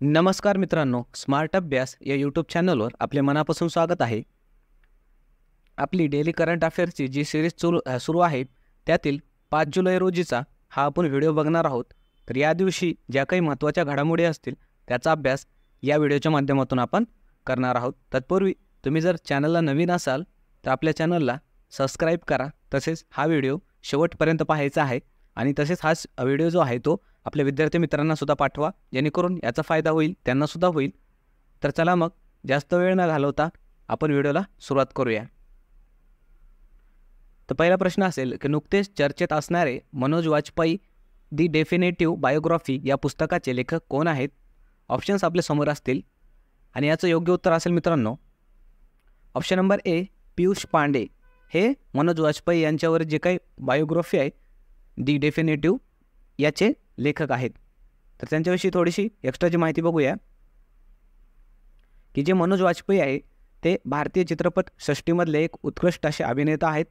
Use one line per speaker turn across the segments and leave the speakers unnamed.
नमस्कार मित्रांनो, स्मार्ट अभ्यास या यूट्यूब चॅनलवर आपले मनापासून स्वागत आहे. आपली डेली करंट अफेअर्सची जी सिरीज सुरू आहे त्यातील 5 जुलै रोजीचा हा आपण व्हिडिओ बघणार आहोत. तर या दिवशी ज्या काही महत्त्वाच्या घडामोडी असतील त्याचा अभ्यास या व्हिडिओच्या माध्यमातून आपण करणार आहोत. तत्पूर्वी तुम्ही जर चॅनलला नवीन असाल तर आपल्या चॅनलला सबस्क्राईब करा. तसेच हा व्हिडिओ शेवटपर्यंत पाहायचा आहे आणि तसेच हा व्हिडिओ जो आहे तो आपल्या विद्यार्थी मित्रांना सुद्धा पाठवा, जेणेकरून याचा फायदा होईल, त्यांना सुद्धा होईल. तर चला मग जास्त वेळ न घालवता आपण व्हिडिओला सुरुवात करूया. तर पहिला प्रश्न असेल की नुकतेच चर्चेत असणारे मनोज वाजपेयी दी डेफिनेटिव्ह बायोग्राफी या पुस्तकाचे लेखक कोण आहेत? ऑप्शन्स आपल्या समोर असतील आणि याचं योग्य उत्तर असेल मित्रांनो option number A Piyush Pandey. हे मनोज वाजपेयी यांच्यावर जे काही बायोग्राफी आहे दी डेफिनेटिव्ह याचे लेखक आहेत. तर त्यांच्याविषयी थोडीशी एक्स्ट्राची माहिती बघूया की जे मनोज वाजपेयी आहे ते भारतीय चित्रपट सृष्टीमधले एक उत्कृष्ट असे अभिनेता आहेत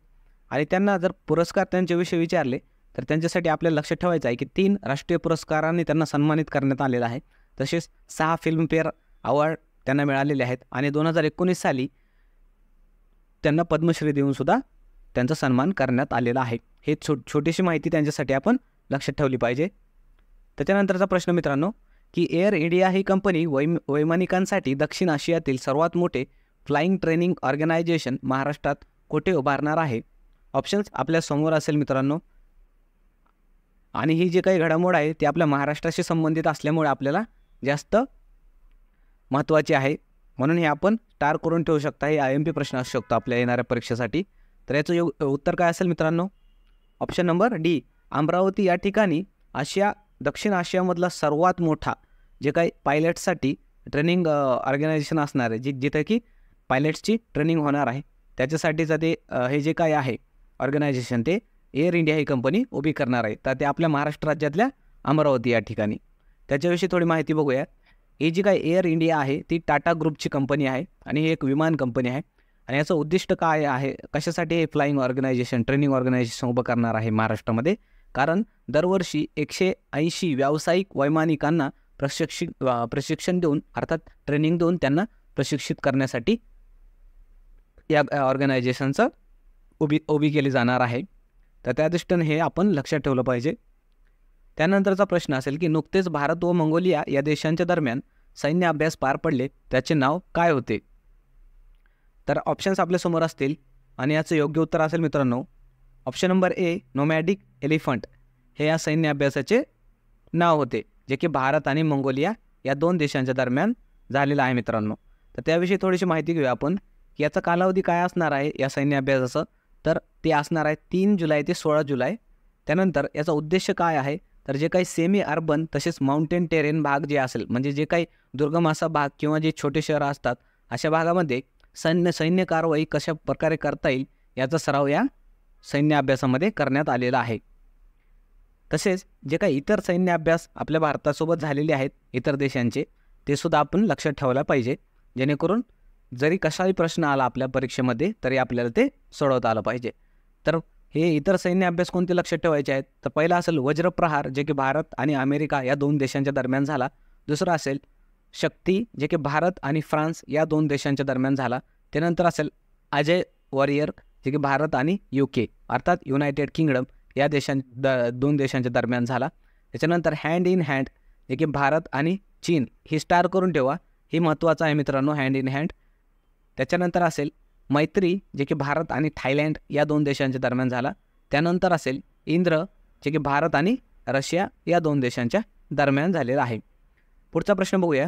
आणि त्यांना जर पुरस्कार त्यांच्याविषयी विचारले तर त्यांच्यासाठी आपल्याला लक्षात ठेवायचं आहे की 3 राष्ट्रीय पुरस्कारांनी त्यांना सन्मानित करण्यात आलेलं आहे. तसेच 6 फिल्मफेअर अवॉर्ड त्यांना मिळालेले आहेत आणि 2019 साली त्यांना पद्मश्री देऊनसुद्धा त्यांचा सन्मान करण्यात आलेला आहे. हे छोटीशी माहिती त्यांच्यासाठी आपण लक्षात ठेवली पाहिजे. त्याच्यानंतरचा प्रश्न मित्रांनो की एअर इंडिया ही कंपनी वैमानिकांसाठी दक्षिण आशियातील सर्वात मोठे फ्लाइंग ट्रेनिंग ऑर्गनायझेशन महाराष्ट्रात कुठे उभारणार आहे? ऑप्शन्स आपल्या समोर असेल मित्रांनो. आणि ही जी काही घडामोड आहे ती आपल्या महाराष्ट्राशी संबंधित असल्यामुळे आपल्याला जास्त महत्त्वाची आहे, म्हणून हे आपण स्टार करून ठेवू शकता. हे IMP प्रश्न असू शकतो आपल्या येणाऱ्या परीक्षेसाठी. तर याचं उत्तर काय असेल मित्रांनो? ऑप्शन नंबर डी अमरावती या ठिकाणी दक्षिण आशियामधला सर्वात मोठा जे काही पायलटसाठी ट्रेनिंग ऑर्गनायझेशन असणार आहे, जिथे की पायलट्सची ट्रेनिंग होणार आहे, त्याच्यासाठीचं ते हे जे काय आहे ऑर्गनायझेशन ते एअर इंडिया ही कंपनी उभी करणार आहे. तर ते आपल्या महाराष्ट्र राज्यातल्या अमरावती या ठिकाणी. त्याच्याविषयी थोडी माहिती बघूया. ही जी काय एअर इंडिया आहे ती टाटा ग्रुपची कंपनी आहे आणि ही एक विमान कंपनी आहे. आणि याचं उद्दिष्ट काय आहे, कशासाठी हे फ्लाइंग ऑर्गनायझेशन ट्रेनिंग ऑर्गनायझेशन उभं करणार आहे महाराष्ट्रामध्ये? कारण दरवर्षी 180 व्यावसायिक वैमानिकांना प्रशिक्षण देऊन अर्थात ट्रेनिंग देऊन त्यांना प्रशिक्षित करण्यासाठी या ऑर्गनायझेशनचं उभी केली जाणार आहे. तर त्या दृष्टीने हे आपण लक्षात ठेवलं पाहिजे. त्यानंतरचा प्रश्न असेल की नुकतेच भारत व मंगोलिया या देशांच्या दरम्यान सैन्य अभ्यास पार पडले, त्याचे नाव काय होते? तर ऑप्शन्स आपल्यासमोर असतील आणि याचं योग्य उत्तर असेल मित्रांनो ऑप्शन नंबर ए नोमॅडिक एलिफंट. हे या सैन्य अभ्यासाचे नाव होते, जे की भारत आणि मंगोलिया या 2 देशांच्या दरम्यान झालेलं आहे मित्रांनो. तर त्याविषयी थोडीशी माहिती घेऊया आपण की याचा कालावधी काय असणार आहे या सैन्य अभ्यासाचं. तर ते असणार आहे 3 जुलै ते 16 जुलै. त्यानंतर याचा उद्देश काय आहे, तर जे काही सेमी अर्बन तसेच माउंटेन टेरेन भाग जे असेल, म्हणजे जे काही दुर्गम असा भाग किंवा जे छोटे शहरं असतात अशा भागामध्ये सैन्य कारवाई कशा प्रकारे करता येईल याचा सराव या सैन्य अभ्यासामध्ये करण्यात आलेला आहे. तसेच जे काही इतर सैन्य अभ्यास आपल्या भारतासोबत झालेले आहेत इतर देशांचे, ते सुद्धा आपण लक्षात ठेवला पाहिजे, जेणेकरून जरी कसाही प्रश्न आला आपल्या परीक्षेमध्ये तरी आपल्याला ते सोडवता आलं पाहिजे. तर हे इतर सैन्य अभ्यास कोणते लक्षात ठेवायचे आहेत? तर पहिला असेल वज्रप्रहार, जे की भारत आणि अमेरिका या 2 देशांच्या दरम्यान झाला. दुसरा असेल शक्ती, जे की भारत आणि फ्रान्स या 2 देशांच्या दरम्यान झाला. त्यानंतर असेल अजय वॉरियर, जे की भारत आणि UK अर्थात युनायटेड किंगडम या 2 देशांच्या दरम्यान झाला. त्याच्यानंतर हँड इन हँड, जे की भारत आणि चीन. ही स्टार करून ठेवा, हे महत्त्वाचं आहे मित्रांनो, हँड इन हँड. त्याच्यानंतर असेल मैत्री, जे की भारत आणि थायलंड या 2 देशांच्या दरम्यान झाला. त्यानंतर असेल इंद्र, जे की भारत आणि रशिया या 2 देशांच्या दरम्यान झालेला आहे. पुढचा प्रश्न बघूया.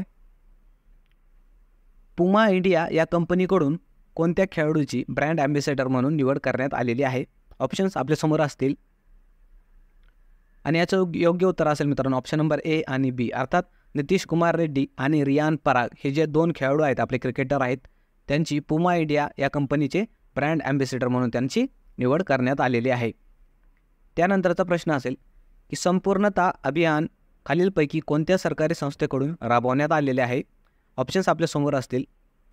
पुमा इंडिया या कंपनीकडून कोणत्या खेळाडूची ब्रँड ॲम्बॅसेडर म्हणून निवड करण्यात आलेली आहे? ऑप्शन्स आपल्यासमोर असतील आणि याचं योग्य उत्तर असेल मित्रांनो ऑप्शन नंबर ए आणि बी. अर्थात नितीश कुमार रेड्डी आणि रियान पराग हे जे 2 खेळाडू आहेत, आपले क्रिकेटर आहेत, त्यांची पुमा इंडिया या कंपनीचे ब्रँड ॲम्बॅसेडर म्हणून त्यांची निवड करण्यात आलेली आहे. त्यानंतरचा प्रश्न असेल की संपूर्णता अभियान खालीलपैकी कोणत्या सरकारी संस्थेकडून राबवण्यात आलेले आहे? ऑप्शन्स आपल्यासमोर असतील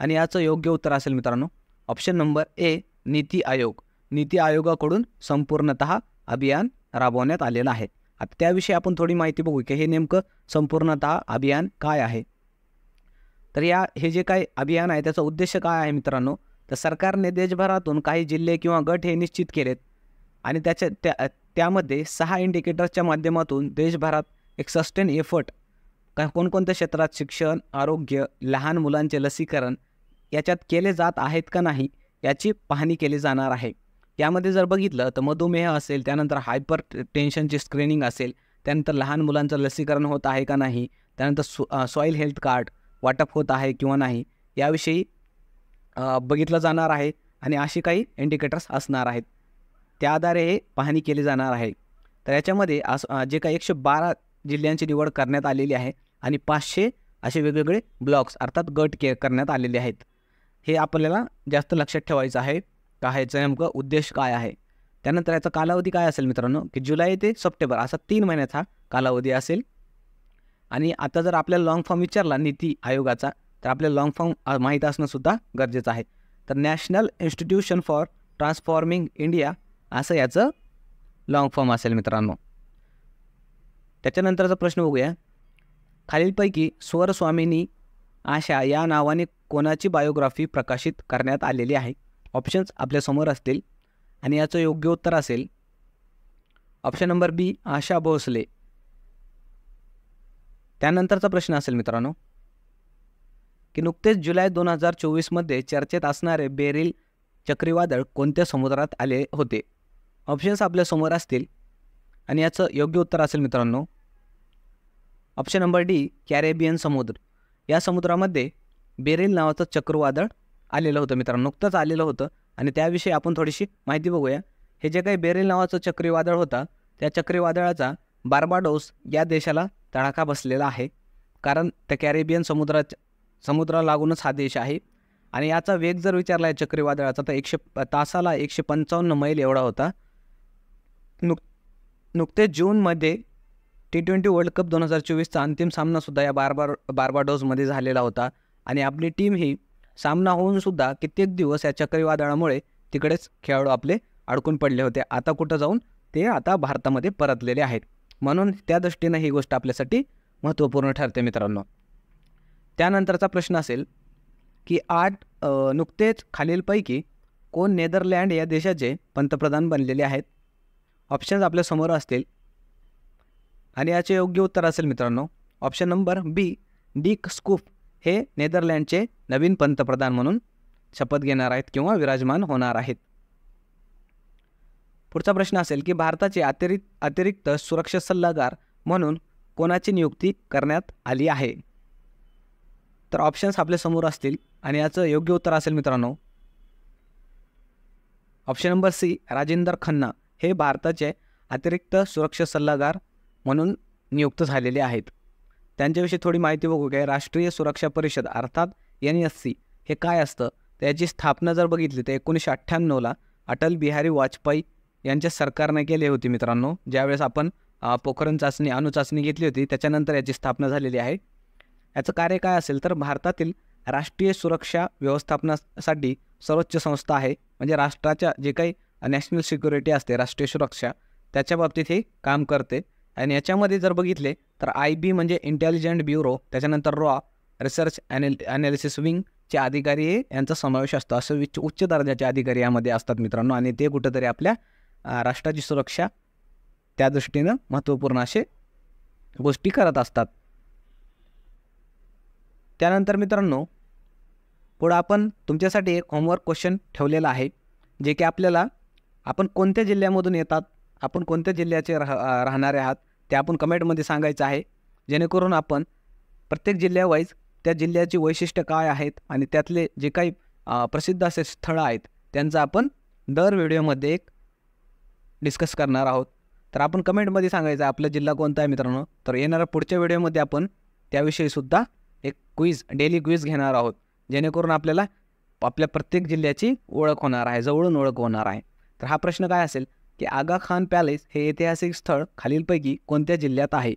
आणि याचं योग्य उत्तर असेल मित्रांनो ऑप्शन नंबर ए नीती आयोग. नीती आयोगाकडून संपूर्णतः अभियान राबवण्यात आलेलं आहे. आता त्याविषयी आपण थोडी माहिती बघू की हे नेमकं संपूर्णतः अभियान काय आहे. तर हे जे काही अभियान आहे त्याचा उद्देश काय आहे मित्रांनो, तर सरकारने देशभरातून काही जिल्हे किंवा गट हे निश्चित केलेत आणि त्यामध्ये 6 इंडिकेटर्सच्या माध्यमातून देशभरात एक सस्टेन एफर्ट कोणकोणत्या क्षेत्रात शिक्षण, आरोग्य, लहान मुलांचे लसीकरण याच्यात केले जात आहेत का नाही याची पाहणी केली जाणार आहे. यामध्ये जर बघितलं तर मधुमेह असेल, त्यानंतर हायपर टेन्शनची स्क्रीनिंग असेल, त्यानंतर लहान मुलांचं लसीकरण होत आहे का नाही, त्यानंतर सॉईल हेल्थ कार्ड वाटप होत आहे किंवा नाही याविषयी बघितलं जाणार आहे आणि अशी काही इंडिकेटर्स असणार आहेत. त्या आधारे हे पाहणी केली जाणार आहे. तर याच्यामध्ये जे काही 112 जिल्ह्यांची निवड करण्यात आलेली आहे आणि 500 असे वेगवेगळे ब्लॉक्स अर्थात गट करण्यात आलेले आहेत. हे आपल्याला जास्त लक्षात ठेवायचं आहे का ह्याचा नेमकं उद्देश काय आहे. त्यानंतर याचा कालावधी काय असेल मित्रांनो, की जुलै ते सप्टेंबर असा 3 महिन्याचा कालावधी असेल. आणि आता जर आपल्याला लॉंग फॉर्म विचारला नीती आयोगाचा, तर आपल्याला लॉंग फॉर्म माहीत असणं सुद्धा गरजेचं आहे. तर national institution for transforming India असं याचं लॉंग फॉर्म असेल मित्रांनो. त्याच्यानंतरचा प्रश्न बघूया. खालीलपैकी स्वरस्वामिनी आशा या नावाने कोणाची बायोग्राफी प्रकाशित करण्यात आलेली आहे. ऑप्शन्स आपल्यासमोर असतील आणि याचं योग्य उत्तर असेल ऑप्शन नंबर बी, आशा भोसले. त्यानंतरचा प्रश्न असेल मित्रांनो की नुकतेच जुलै 2024 चर्चेत असणारे बेरिल चक्रीवादळ कोणत्या समुद्रात आले होते. ऑप्शन्स आपल्यासमोर असतील आणि याचं योग्य उत्तर असेल मित्रांनो ऑप्शन नंबर डी, कॅरेबियन समुद्र. या समुद्रामध्ये बेरिल नावाचं चक्रीवादळ आलेलं होतं मित्रांनो, नुकतंच आलेलं होतं आणि त्याविषयी आपण थोडीशी माहिती बघूया. हे जे काही बेरिल नावाचं चक्रीवादळ होता त्या चक्रीवादळाचा बार्बाडोस या देशाला तडाखा बसलेला आहे, कारण त्या कॅरेबियन समुद्राला लागूनच हा देश आहे. आणि याचा वेग जर विचारला आहे चक्रीवादळाचा तर तासाला 155 मैल एवढा होता. नुकतेच जूनमध्ये T20 वर्ल्ड कप 2024चा अंतिम सामनासुद्धा या बार्बाडोसमध्ये झालेला होता आणि आपली टीम ही सामना होऊनसुद्धा कित्येक दिवस या चक्रीवादळामुळे तिकडेच खेळाडू आपले अडकून पडले होते. आता कुठं जाऊन ते आता भारतामध्ये परतलेले आहेत. म्हणून त्या दृष्टीनं ही गोष्ट आपल्यासाठी महत्त्वपूर्ण ठरते मित्रांनो. त्यानंतरचा प्रश्न असेल की नुकतेच खालीलपैकी कोण नेदरलँड या देशाचे पंतप्रधान बनलेले आहेत. ऑप्शन्स आपल्यासमोर असतील आणि याचे योग्य उत्तर असेल मित्रांनो ऑप्शन नंबर बी, डिक स्कूफ हे नेदरलँडचे नवीन पंतप्रधान म्हणून शपथ घेणार आहेत किंवा विराजमान होणार आहेत. पुढचा प्रश्न असेल की भारताचे अतिरिक्त सुरक्षा सल्लागार म्हणून कोणाची नियुक्ती करण्यात आली आहे. तर ऑप्शन्स आपल्यासमोर असतील आणि याचं योग्य उत्तर असेल मित्रांनो option number C, Rajendra Khanna हे भारताचे अतिरिक्त सुरक्षा सल्लागार म्हणून नियुक्त झालेले आहेत. त्यांच्याविषयी थोडी माहिती बघू काय. राष्ट्रीय सुरक्षा परिषद अर्थात NSC हे काय असतं, त्याची स्थापना जर बघितली तर 1998ला अटल बिहारी वाजपेयी यांच्या सरकारने केली होती मित्रांनो. ज्यावेळेस आपण पोखरण चाचणी अणुचाचणी घेतली होती त्याच्यानंतर याची स्थापना झालेली आहे. याचं कार्य काय असेल तर भारतातील राष्ट्रीय सुरक्षा व्यवस्थापनासाठी सर्वोच्च संस्था आहे. म्हणजे राष्ट्राच्या जे काही नॅशनल सिक्युरिटी असते, राष्ट्रीय सुरक्षा, त्याच्या बाबतीत हे काम करते. आणि याच्यामध्ये जर बघितले तर IB म्हणजे इंटेलिजंट ब्युरो, त्याच्यानंतर रॉ रिसर्च ॲनालिसिस विंगचे अधिकारी हे यांचा समावेश असतो. असं उच्च दर्जाचे अधिकारी यामध्ये असतात मित्रांनो आणि ते कुठंतरी आपल्या राष्ट्राची सुरक्षा त्या दृष्टीनं महत्त्वपूर्ण असे गोष्टी करत असतात. त्यानंतर मित्रांनो पुढं आपण तुमच्यासाठी एक होमवर्क क्वेश्चन ठेवलेला आहे, जे की आपल्याला आपण कोणत्या जिल्ह्यामधून येतात, आपण कोणत्या जिल्ह्याचे राहणारे आहात ते आपण कमेंटमध्ये सांगायचं आहे. जेणेकरून आपण प्रत्येक जिल्ह्यावाईज त्या जिल्ह्याची वैशिष्ट्य काय आहेत आणि त्यातले जे काही प्रसिद्ध असे स्थळं आहेत त्यांचं आपण दर व्हिडिओमध्ये एक डिस्कस करणार आहोत. तर आपण कमेंटमध्ये सांगायचं आपला जिल्हा कोणता आहे मित्रांनो. तर येणाऱ्या पुढच्या व्हिडिओमध्ये आपण त्याविषयीसुद्धा एक डेली क्विज घेणार आहोत, जेणेकरून आपल्याला आपल्या प्रत्येक जिल्ह्याची ओळख होणार आहे, जवळून ओळख होणार आहे. तर हा प्रश्न काय असेल की आगा खान पॅलेस हे ऐतिहासिक स्थळ खालीलपैकी कोणत्या जिल्ह्यात आहे.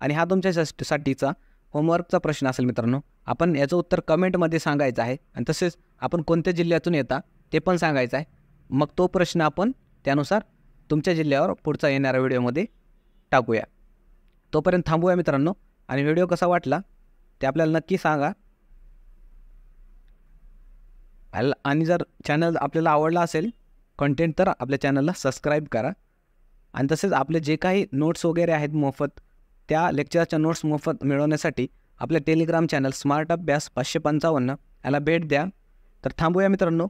आणि हा तुमच्यासाठीचा होमवर्कचा प्रश्न असेल मित्रांनो. आपण याचं उत्तर कमेंटमध्ये सांगायचं आहे आणि तसेच आपण कोणत्या जिल्ह्यातून येता ते पण सांगायचं आहे. मग तो प्रश्न आपण त्यानुसार तुमच्या जिल्ह्यावर पुढचा येणाऱ्या व्हिडिओमध्ये टाकूया. तोपर्यंत थांबूया मित्रांनो आणि व्हिडिओ कसा वाटला ते आपल्याला नक्की सांगा. आणि जर चॅनल आपल्याला आवडला असेल कंटेंट तर आपल्या चॅनलला सबस्क्राईब करा. आणि तसेच आपले जे काही नोट्स वगैरे आहेत मोफत, त्या लेक्चरच्या नोट्स मोफत मिळवण्यासाठी आपल्या टेलिग्राम चॅनल स्मार्ट अभ्यास 555 याला भेट द्या. तर थांबूया मित्रांनो.